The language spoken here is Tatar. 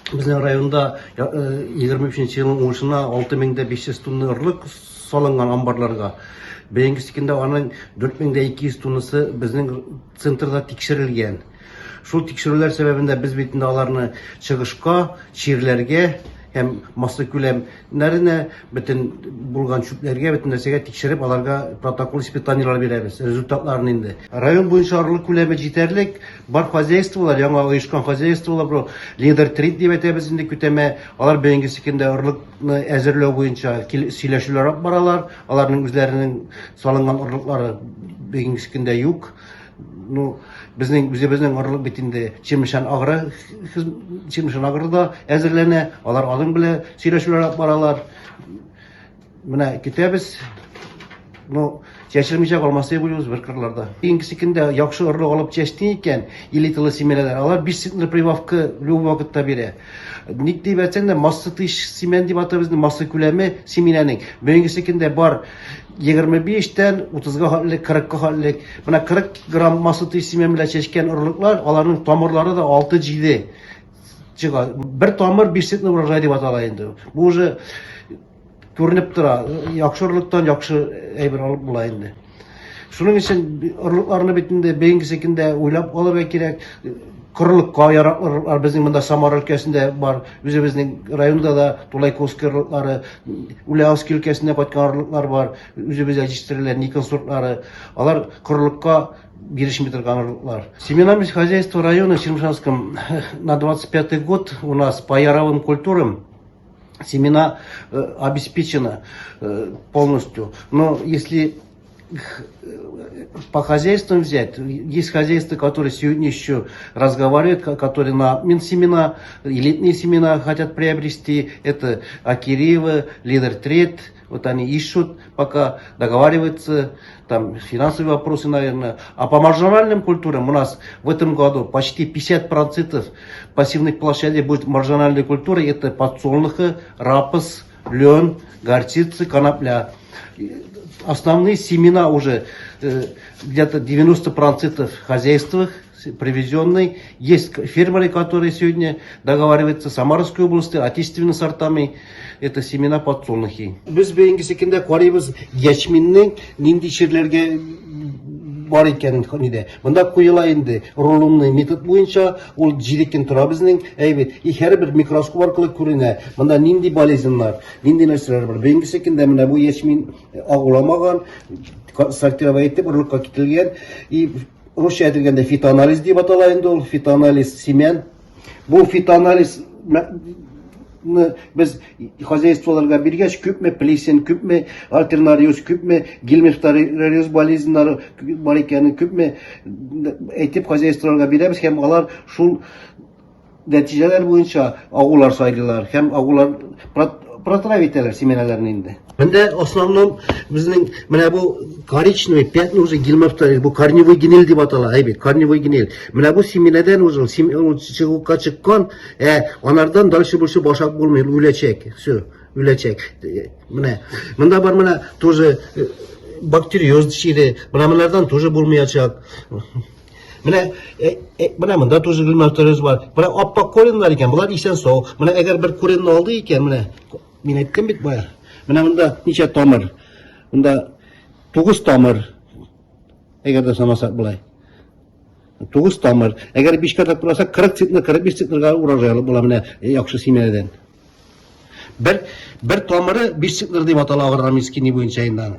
Біздің районда 23 жылдың ұшына 6500 тонна ұрлық салынған амбарларға. Бейінгісікінде аның 4200 тоннасы біздің центрда текшерілген. Шул текшерулер себебінде біз бетінде аларны шығышқа, шерлерге, hem masa külemlerine bütün bulgan çöplerge bütün nesege tekşirip alarga protokol ispitaniyalar veririz. Rezultatlarını indi. Rayon boyunca arılık küleme yeterlik bar хозяйстволар, яңа оешкан хозяйстволар, бу лидер трит дип әйтәбез инде күтәмә. Алар бәйгесендә орлыкны әзерләү буенча сөйләшүләр алып баралар. Аларның үзләренең салынган орлыклары бәйгесендә юк. Ну, безнең орлык битендә чимшан агыры да әзерләнә. Алар алың белән сөйләшүләр алып баралар. Менә китәбез. Ну, чәчелмичә калмасы булабыз бер кырларда. Иңгисекендә яхшы орлык алып чәчтен икән, элиталы семьялар. Алар 5 прививка любой вакытта бирә. Ник дип әйтсәң дә, масса тыш семьян дип атабыз, масса күләме семьяның. Бөйгесекендә бар 25-тән 30-га хатлык, 40-га хатлык. Менә 40 грамм масса тыш семьян белән чәчкән орлыклар, аларның тамырлары да 6-7 чыга. Бер тамыр 5 центнер урожай дип атала инде. Бу уже көрініп тұра, яқшы ұрлықтан яқшы әйбір алып бұла енді. Шының үшін ұрлықларыны бетінде бейінгісекінде ойлап алырға керек, құрылыққа яраклар біздің мұнда Самар өлкесінде бар, өзіміздің районда да Тулайковский ұрлықлары, Уляовский өлкесінде қайтқан ұрлықлар бар, өзіміз әжістірілер, Никон сортлары, алар құрылыққа берішім бітірген ұрлықлар. Семенами хозяйства района в Чермшанском на 25 год у нас по яровым культурам семена обеспечено полностью. Но если по хозяйствам взять, есть хозяйства, которые сегодня еще разговаривают, которые на Минсемена, элитные семена хотят приобрести. Это Акиреева, Лидер Трет. Вот они ищут, пока договариваются, там финансовые вопросы, наверное. А по маржинальным культурам у нас в этом году почти 50% пассивных площадей будет маржинальной культуры. Это подсолнуха, рапс, лен, горчица, конопля. Основные семена уже где-то 90% хозяйствах привезенной. Есть фермеры, которые сегодня договариваются с Самарской областью, отечественными сортами. Это семена подсолнухи. Biz beyingisinde koyuyoruz geçminnin nindi şirlerge var eken konide. Bunda koyulayındı. Rolumlu metot boyunca ol jideken tura bizning evet her bir mikroskop arkalı körüne. Bunda nindi balezinler, nindi narsalar var. Beyingisinde mena bu geçmin ağulamagan saktirava etip urlukka kitilgen. Rusça etilgende fitanaliz diye batalayındı ol. Fitanaliz semen. Bu fitanaliz biz хозяйстволарга биргәч күпме плесен, күпме альтернариоз, күпме гильмехтариоз болезньлары бар икәнен күпме әйтеп хозяйстволарга бирәбез һәм алар шул нәтиҗәләр буенча агулар сайлыйлар һәм агулар протравителер семеналарны инде. Менә основном безнең менә бу коричневый пятна уже гильмехтариоз, бу корневой генель дип атала, әйбет, корневой генель. Менә бу семенадән уже чыгука чыккан, анардан дальше больше башак булмый, үләчәк. Всё, үләчәк. Менә монда бар менә тоже бактериоз дишире, менә монардан тоже булмаячак. Менә монда тоже гильмехтариоз бар. Менә аппак кореннар икән, булар исән сау. Менә әгәр бер коренне алды икән, менә мин әйттем бит бая. Менә монда ничә тамыр? Монда 9 тамыр. Әгәр дә санасак булай. 9 тамыр. Әгәр 5 кадак булса 40 центнер, 45 центнерга урожай алып була менә яхшы семьядан. Бер тамыры 5 центнер дип атала агрономический буенча инде.